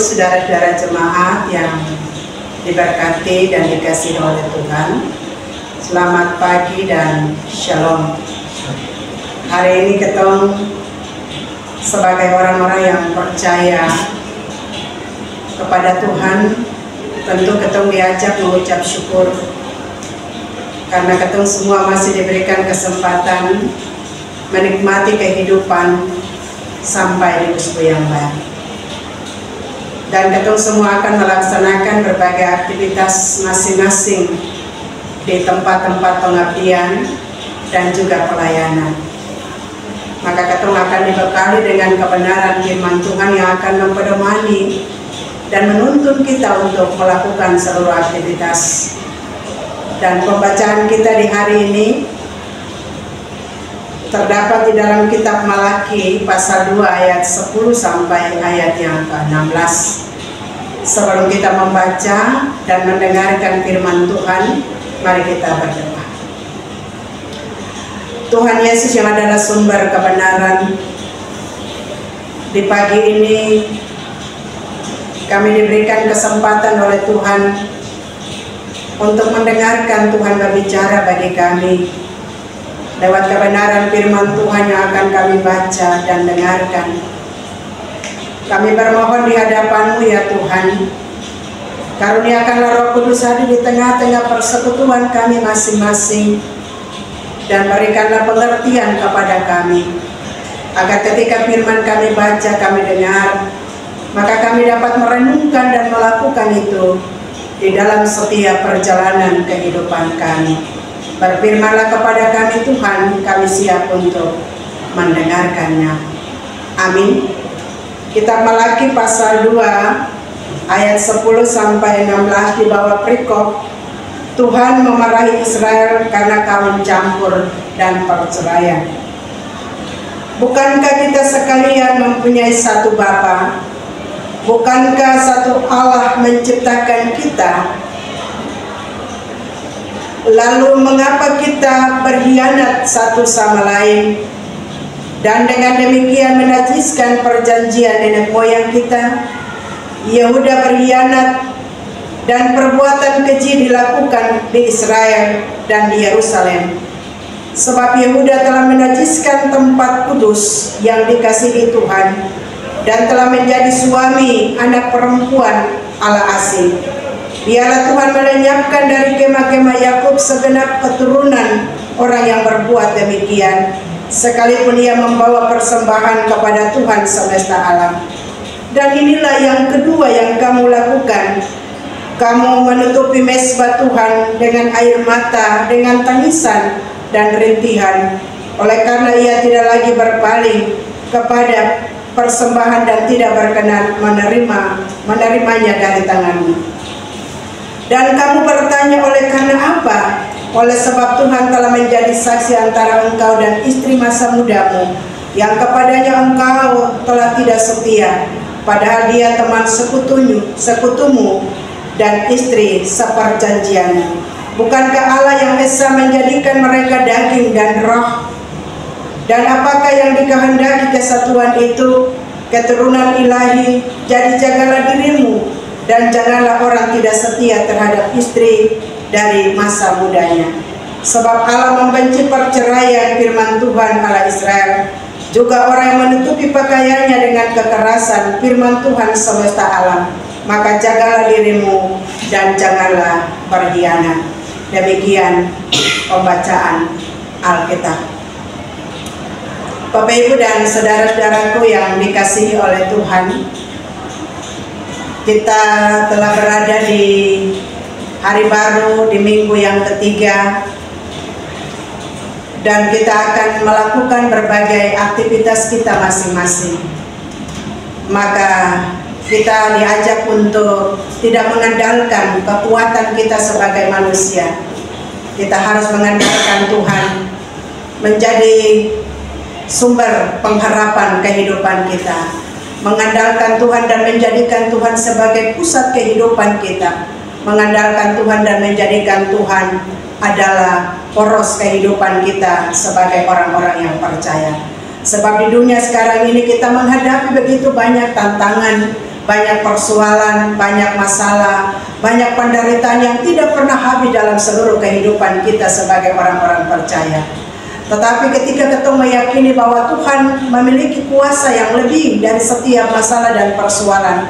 saudara-saudara jemaat yang diberkati dan dikasihi oleh Tuhan, selamat pagi dan shalom. Hari ini ketemu sebagai orang-orang yang percaya kepada Tuhan, tentu ketemu diajak mengucap syukur karena ketemu semua masih diberikan kesempatan menikmati kehidupan sampai di usia yang baik. Dan ketemu semua akan melaksanakan berbagai aktivitas masing-masing di tempat-tempat pengabdian dan juga pelayanan. Maka ketemu akan dibekali dengan kebenaran firman Tuhan yang akan mempedomani dan menuntun kita untuk melakukan seluruh aktivitas. Dan pembacaan kita di hari ini terdapat di dalam kitab Malaki pasal 2 ayat 10 sampai ayat yang ke-16. Sebelum kita membaca dan mendengarkan firman Tuhan, mari kita berdoa. Tuhan Yesus yang adalah sumber kebenaran, di pagi ini kami diberikan kesempatan oleh Tuhan untuk mendengarkan Tuhan berbicara bagi kami lewat kebenaran firman Tuhan yang akan kami baca dan dengarkan. Kami bermohon di hadapan-Mu ya Tuhan, karuniakanlah Roh Kudus hadir di tengah-tengah persekutuan kami masing-masing, dan berikanlah pengertian kepada kami, agar ketika firman kami baca, kami dengar, maka kami dapat merenungkan dan melakukan itu di dalam setiap perjalanan kehidupan kami. Berfirmanlah kepada kami Tuhan, kami siap untuk mendengarkannya. Amin. Kitab Malaki pasal 2 ayat 10 sampai 16 di bawah perikop, Tuhan memarahi Israel karena kawin campur dan perceraian. Bukankah kita sekalian mempunyai satu Bapa? Bukankah satu Allah menciptakan kita? Lalu mengapa kita berkhianat satu sama lain, dan dengan demikian menajiskan perjanjian nenek moyang kita? Yehuda berkhianat dan perbuatan keji dilakukan di Israel dan di Yerusalem, sebab Yehuda telah menajiskan tempat kudus yang dikasihi Tuhan dan telah menjadi suami anak perempuan ala asing. Biarlah Tuhan melenyapkan dari kemah-kemah Yakub segenap keturunan orang yang berbuat demikian, sekalipun ia membawa persembahan kepada Tuhan semesta alam. Dan inilah yang kedua yang kamu lakukan. Kamu menutupi mezbah Tuhan dengan air mata, dengan tangisan dan rintihan, oleh karena ia tidak lagi berpaling kepada persembahan dan tidak berkenan menerimanya dari tanganmu. Dan kamu bertanya, oleh karena apa? Oleh sebab Tuhan telah menjadi saksi antara engkau dan istri masa mudamu, yang kepadanya engkau telah tidak setia, padahal dia teman sekutumu dan istri seperjanjianmu. Bukankah Allah yang esa menjadikan mereka daging dan roh? Dan apakah yang dikehendaki kesatuan itu? Keturunan ilahi. Jadi jagalah dirimu, dan janganlah orang tidak setia terhadap istri dari masa mudanya. Sebab Allah membenci perceraian, firman Tuhan Allah Israel. Juga orang yang menutupi pakaiannya dengan kekerasan, firman Tuhan semesta alam. Maka jagalah dirimu dan janganlah berkhianat. Demikian pembacaan Alkitab. Bapak Ibu dan saudara-saudaraku yang dikasihi oleh Tuhan, kita telah berada di hari baru, di minggu yang ketiga, dan kita akan melakukan berbagai aktivitas kita masing-masing. Maka kita diajak untuk tidak mengandalkan kekuatan kita sebagai manusia. Kita harus mengandalkan Tuhan menjadi sumber pengharapan kehidupan kita, mengandalkan Tuhan dan menjadikan Tuhan sebagai pusat kehidupan kita, mengandalkan Tuhan dan menjadikan Tuhan adalah poros kehidupan kita sebagai orang-orang yang percaya. Sebab di dunia sekarang ini kita menghadapi begitu banyak tantangan, banyak persoalan, banyak masalah, banyak penderitaan yang tidak pernah habis dalam seluruh kehidupan kita sebagai orang-orang percaya. Tetapi ketika kita meyakini bahwa Tuhan memiliki kuasa yang lebih dari setiap masalah dan persoalan,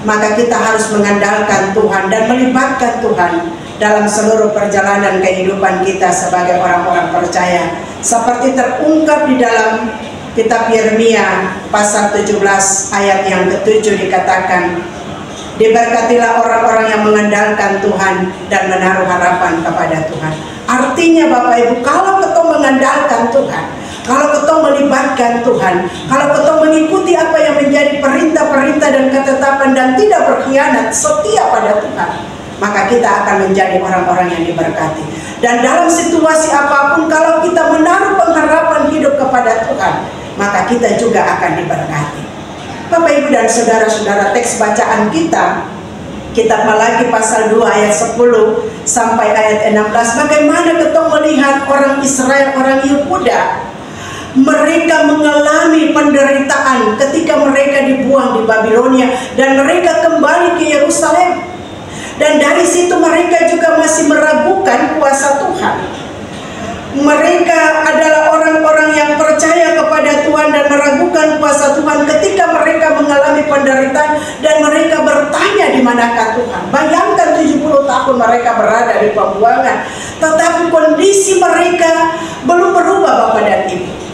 maka kita harus mengandalkan Tuhan dan melibatkan Tuhan dalam seluruh perjalanan kehidupan kita sebagai orang-orang percaya. Seperti terungkap di dalam kitab Yeremia pasal 17 ayat yang ke-7 dikatakan, diberkatilah orang-orang yang mengandalkan Tuhan dan menaruh harapan kepada Tuhan. Artinya Bapak Ibu, kalau kita mengandalkan Tuhan, kalau kita melibatkan Tuhan, kalau kita mengikuti apa yang menjadi perintah-perintah dan ketetapan dan tidak berkhianat, setia pada Tuhan, maka kita akan menjadi orang-orang yang diberkati. Dan dalam situasi apapun, kalau kita menaruh pengharapan hidup kepada Tuhan, maka kita juga akan diberkati. Bapak Ibu dan saudara-saudara, teks bacaan kita, kitab Malaki pasal 2 ayat 10 sampai ayat 16, bagaimana kita melihat orang Israel, orang Yehuda, mereka mengalami penderitaan ketika mereka dibuang di Babilonia dan mereka kembali ke Yerusalem. Dan dari situ mereka juga masih meragukan kuasa Tuhan. Mereka adalah orang-orang yang percaya kepada Tuhan dan meragukan kuasa Tuhan ketika mereka mengalami penderitaan dan mereka bertanya di manakah Tuhan. Bayangkan 70 tahun mereka berada di pembuangan, tetapi kondisi mereka belum berubah Bapak dan Ibu.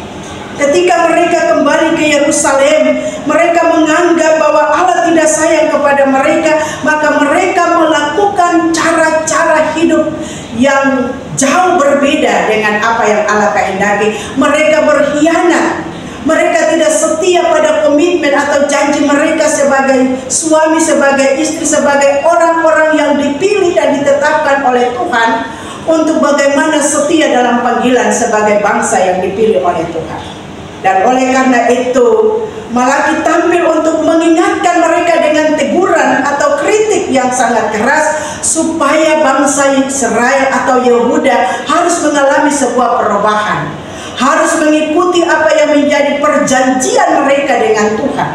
Ketika mereka kembali ke Yerusalem, mereka menganggap bahwa Allah tidak sayang kepada mereka, maka mereka melakukan cara-cara hidup yang jauh berbeda dengan apa yang Allah kehendaki. Mereka berkhianat, mereka tidak setia pada komitmen atau janji mereka sebagai suami, sebagai istri, sebagai orang-orang yang dipilih dan ditetapkan oleh Tuhan untuk bagaimana setia dalam panggilan sebagai bangsa yang dipilih oleh Tuhan. Dan oleh karena itu, Malaki tampil untuk mengingatkan mereka dengan teguran atau kritik yang sangat keras, supaya bangsa Israel atau Yehuda harus mengalami sebuah perubahan, harus mengikuti apa yang menjadi perjanjian mereka dengan Tuhan.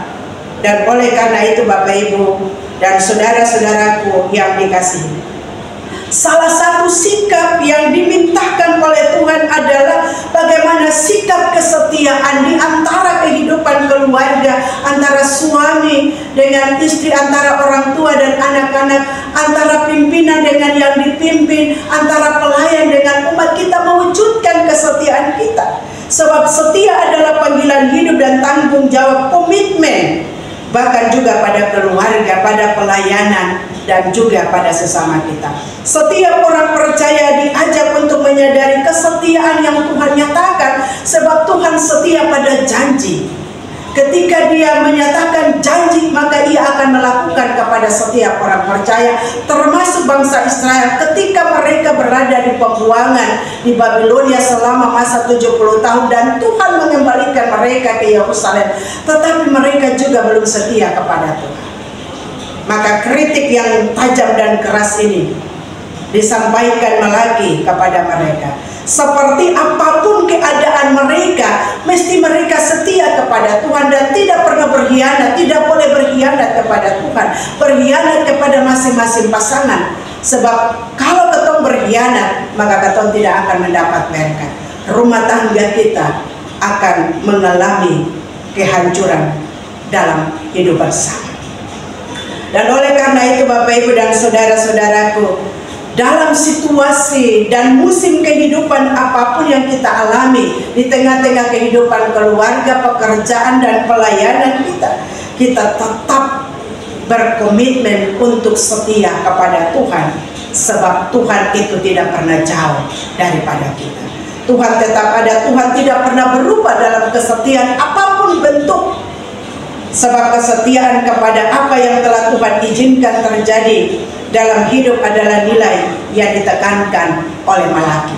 Dan oleh karena itu Bapak Ibu dan saudara-saudaraku yang dikasihi, salah satu sikap yang dimintakan oleh Tuhan adalah bagaimana sikap kesetiaan di antara kehidupan keluarga, antara suami dengan istri, antara orang tua dan anak-anak, antara pimpinan dengan yang dipimpin, antara pelayan dengan umat. Kita mewujudkan kesetiaan kita, sebab setia adalah panggilan hidup dan tanggung jawab, komitmen, bahkan juga pada keluarga, pada pelayanan, dan juga pada sesama kita. Setiap orang percaya diajak untuk menyadari kesetiaan yang Tuhan nyatakan, sebab Tuhan setia pada janji. Ketika Dia menyatakan janji, maka Ia akan melakukan kepada setiap orang percaya, termasuk bangsa Israel ketika mereka berada di pembuangan di Babilonia selama masa 70 tahun dan Tuhan mengembalikan mereka ke Yerusalem, tetapi mereka juga belum setia kepada Tuhan. Maka kritik yang tajam dan keras ini disampaikan Malaki kepada mereka. Seperti apapun keadaan mereka, mesti mereka setia kepada Tuhan dan tidak pernah berkhianat, tidak boleh berkhianat kepada Tuhan, berkhianat kepada masing-masing pasangan. Sebab kalau ketong berkhianat, maka ketong tidak akan mendapat berkat. Rumah tangga kita akan mengalami kehancuran dalam hidup bersama. Dan oleh karena itu Bapak Ibu dan saudara-saudaraku, dalam situasi dan musim kehidupan apapun yang kita alami, di tengah-tengah kehidupan keluarga, pekerjaan dan pelayanan kita tetap berkomitmen untuk setia kepada Tuhan, sebab Tuhan itu tidak pernah jauh daripada kita. Tuhan tetap ada, Tuhan tidak pernah berubah dalam kesetiaan apapun bentuk. Sebab kesetiaan kepada apa yang telah Tuhan izinkan terjadi dalam hidup adalah nilai yang ditekankan oleh Malaki.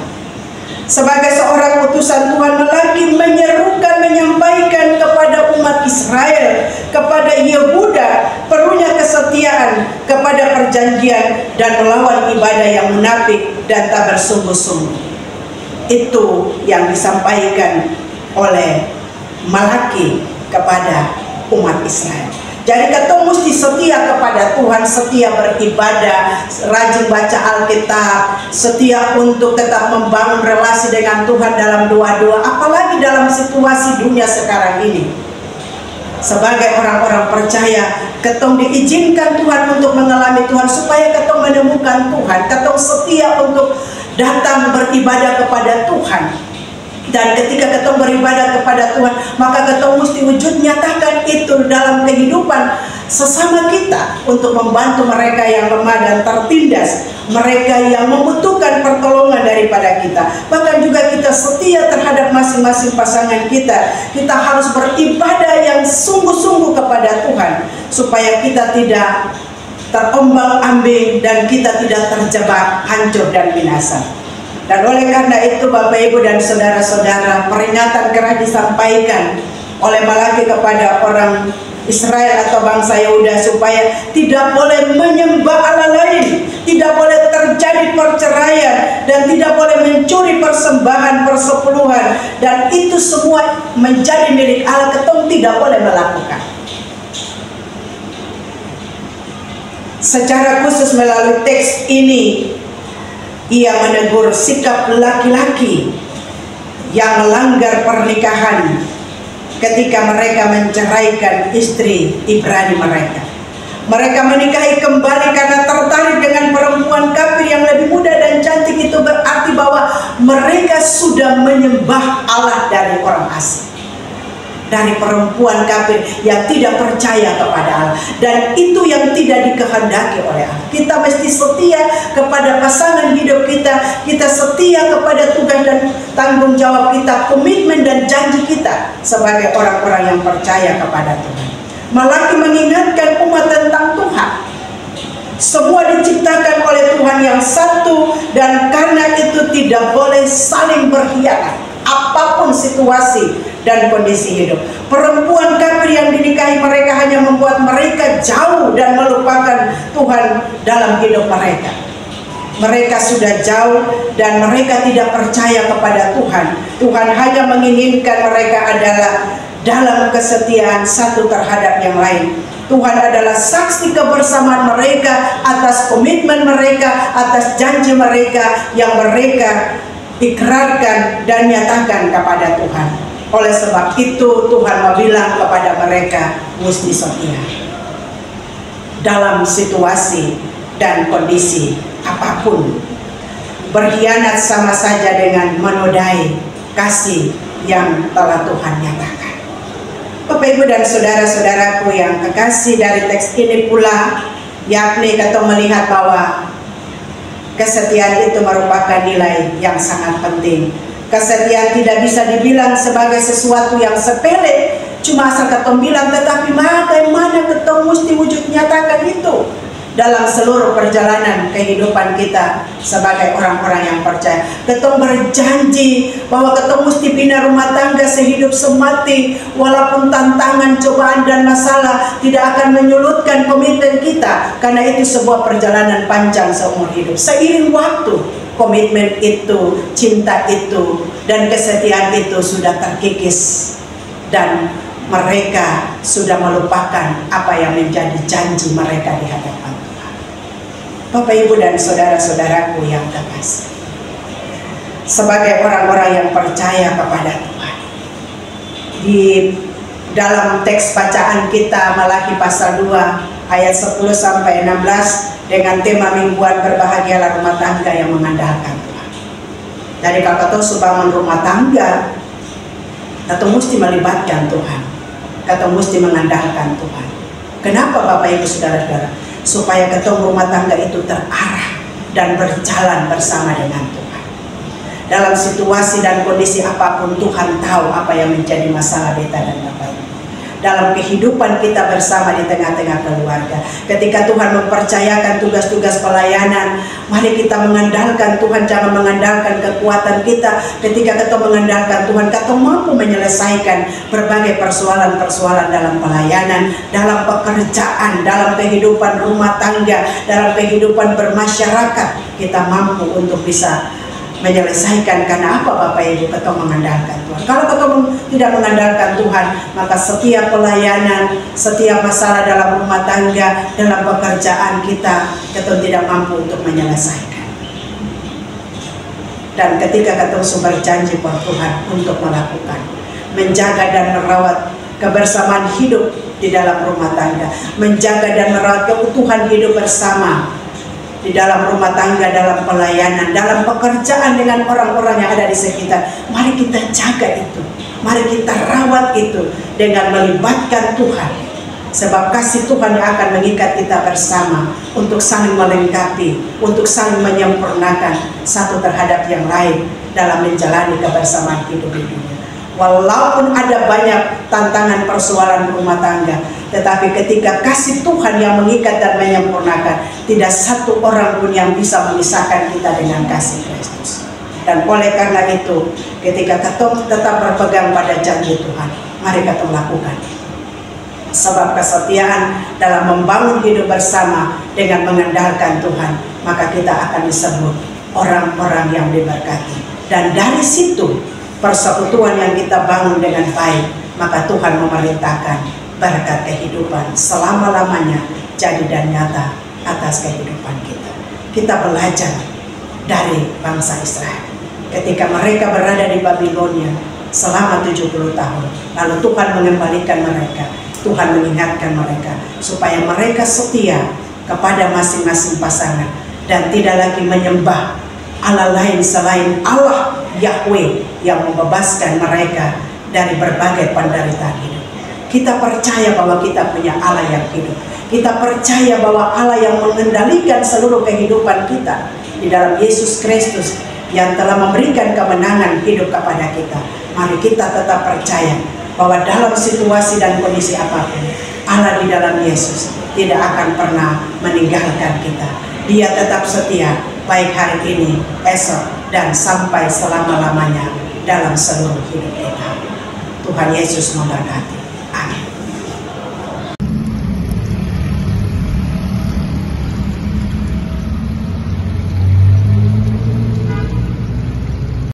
Sebagai seorang utusan Tuhan, Malaki menyerukan, menyampaikan kepada umat Israel, kepada Yehuda, perlunya kesetiaan kepada perjanjian dan melawan ibadah yang munafik dan tak bersungguh-sungguh. Itu yang disampaikan oleh Malaki kepada umat Israel. Jadi kita mesti setia kepada Tuhan, setia beribadah, rajin baca Alkitab, setia untuk tetap membangun relasi dengan Tuhan dalam doa-doa, apalagi dalam situasi dunia sekarang ini. Sebagai orang-orang percaya, ketong diizinkan Tuhan untuk mengalami Tuhan, supaya ketong menemukan Tuhan, ketong setia untuk datang beribadah kepada Tuhan. Dan ketika ketong beribadah kepada Tuhan, maka ketong mesti wujud nyatakan itu dalam kehidupan sesama kita, untuk membantu mereka yang lemah dan tertindas, mereka yang membutuhkan pertolongan daripada kita. Bahkan juga kita setia terhadap masing-masing pasangan kita. Kita harus beribadah yang sungguh-sungguh kepada Tuhan, supaya kita tidak terombang-ambing dan kita tidak terjebak hancur dan binasa. Dan oleh karena itu, Bapak, Ibu, dan saudara-saudara, peringatan keras disampaikan oleh Malaki kepada orang Israel atau bangsa Yehuda, supaya tidak boleh menyembah Allah lain, tidak boleh terjadi perceraian, dan tidak boleh mencuri persembahan persepuluhan, dan itu semua menjadi milik Allah. Ketong tidak boleh melakukan. Secara khusus melalui teks ini, ia menegur sikap laki-laki yang melanggar pernikahan ketika mereka menceraikan istri Ibrani mereka. Mereka menikahi kembali karena tertarik dengan perempuan kafir yang lebih muda dan cantik. Itu berarti bahwa mereka sudah menyembah Allah dari orang asing, dari perempuan kafir yang tidak percaya kepada Allah. Dan itu yang tidak dikehendaki oleh Allah. Kita mesti setia kepada pasangan hidup kita, kita setia kepada tugas dan tanggung jawab kita, komitmen dan janji kita sebagai orang-orang yang percaya kepada Tuhan. Malaki mengingatkan umat tentang Tuhan. Semua diciptakan oleh Tuhan yang satu, dan karena itu tidak boleh saling berkhianat apapun situasi dan kondisi hidup. Perempuan kafir yang dinikahi mereka hanya membuat mereka jauh dan melupakan Tuhan dalam hidup mereka. Mereka sudah jauh dan mereka tidak percaya kepada Tuhan. Tuhan hanya menginginkan mereka adalah dalam kesetiaan satu terhadap yang lain. Tuhan adalah saksi kebersamaan mereka atas komitmen mereka, atas janji mereka yang mereka ikrarkan dan nyatakan kepada Tuhan. Oleh sebab itu Tuhan membilang kepada mereka mesti setia dalam situasi dan kondisi apapun. Berkhianat sama saja dengan menodai kasih yang telah Tuhan nyatakan. Bapak, Ibu, dan saudara-saudaraku yang kekasih, dari teks ini pula yakni kita melihat bahwa kesetiaan itu merupakan nilai yang sangat penting. Kesetiaan tidak bisa dibilang sebagai sesuatu yang sepele, cuma asal ketong bilang, tetapi bagaimana ketong mesti wujud nyatakan itu dalam seluruh perjalanan kehidupan kita sebagai orang-orang yang percaya. Ketong berjanji bahwa ketong mesti bina rumah tangga sehidup semati, walaupun tantangan, cobaan, dan masalah tidak akan menyulutkan komitmen kita, karena itu sebuah perjalanan panjang seumur hidup. Seiring waktu, komitmen itu, cinta itu, dan kesetiaan itu sudah terkikis, dan mereka sudah melupakan apa yang menjadi janji mereka di hadapan Tuhan. Bapak, Ibu, dan saudara-saudaraku yang kekasih, sebagai orang-orang yang percaya kepada Tuhan, di dalam teks bacaan kita Malaki pasal 2 ayat 10 sampai 16 dengan tema mingguan berbahagialah rumah tangga yang mengandalkan Tuhan. Dari kalau subangun rumah tangga, kita mesti melibatkan Tuhan, kita mesti mengandalkan Tuhan. Kenapa, Bapak, Ibu, saudara-saudara? Supaya ketemu rumah tangga itu terarah dan berjalan bersama dengan Tuhan. Dalam situasi dan kondisi apapun, Tuhan tahu apa yang menjadi masalah beta dan Bapak, Ibu. Dalam kehidupan kita bersama di tengah-tengah keluarga, ketika Tuhan mempercayakan tugas-tugas pelayanan, mari kita mengandalkan Tuhan. Jangan mengandalkan kekuatan kita. Ketika kita mengandalkan Tuhan, kita mampu menyelesaikan berbagai persoalan-persoalan dalam pelayanan, dalam pekerjaan, dalam kehidupan rumah tangga, dalam kehidupan bermasyarakat. Kita mampu untuk bisa menyelesaikan. Karena apa Bapak Ibu? Ketong mengandalkan Tuhan. Kalau ketong tidak mengandalkan Tuhan, maka setiap pelayanan, setiap masalah dalam rumah tangga, dalam pekerjaan kita, ketong tidak mampu untuk menyelesaikan. Dan ketika ketong berjanji buat Tuhan untuk melakukan, menjaga dan merawat kebersamaan hidup di dalam rumah tangga, menjaga dan merawat keutuhan hidup bersama di dalam rumah tangga, dalam pelayanan, dalam pekerjaan dengan orang-orang yang ada di sekitar. Mari kita jaga itu, mari kita rawat itu dengan melibatkan Tuhan. Sebab kasih Tuhan yang akan mengikat kita bersama untuk saling melengkapi, untuk saling menyempurnakan satu terhadap yang lain dalam menjalani kebersamaan hidup di dunia. Walaupun ada banyak tantangan persoalan rumah tangga, tetapi ketika kasih Tuhan yang mengikat dan menyempurnakan, tidak satu orang pun yang bisa memisahkan kita dengan kasih Kristus. Dan oleh karena itu, ketika kita tetap berpegang pada janji Tuhan, mari kita lakukan. Sebab kesetiaan dalam membangun hidup bersama dengan mengandalkan Tuhan, maka kita akan disebut orang-orang yang diberkati. Dan dari situ, persekutuan yang kita bangun dengan baik, maka Tuhan memerintahkan berkat kehidupan selama-lamanya jadi dan nyata atas kehidupan kita. Kita belajar dari bangsa Israel ketika mereka berada di Babilonia selama 70 tahun. Lalu Tuhan mengembalikan mereka, Tuhan mengingatkan mereka supaya mereka setia kepada masing-masing pasangan dan tidak lagi menyembah Allah lain selain Allah Yahweh yang membebaskan mereka dari berbagai penderitaan hidup. Kita percaya bahwa kita punya Allah yang hidup. Kita percaya bahwa Allah yang mengendalikan seluruh kehidupan kita di dalam Yesus Kristus yang telah memberikan kemenangan hidup kepada kita. Mari kita tetap percaya bahwa dalam situasi dan kondisi apapun, Allah di dalam Yesus tidak akan pernah meninggalkan kita. Dia tetap setia, baik hari ini, esok, dan sampai selama-lamanya dalam seluruh hidup kita. Tuhan Yesus memberkati. Amin.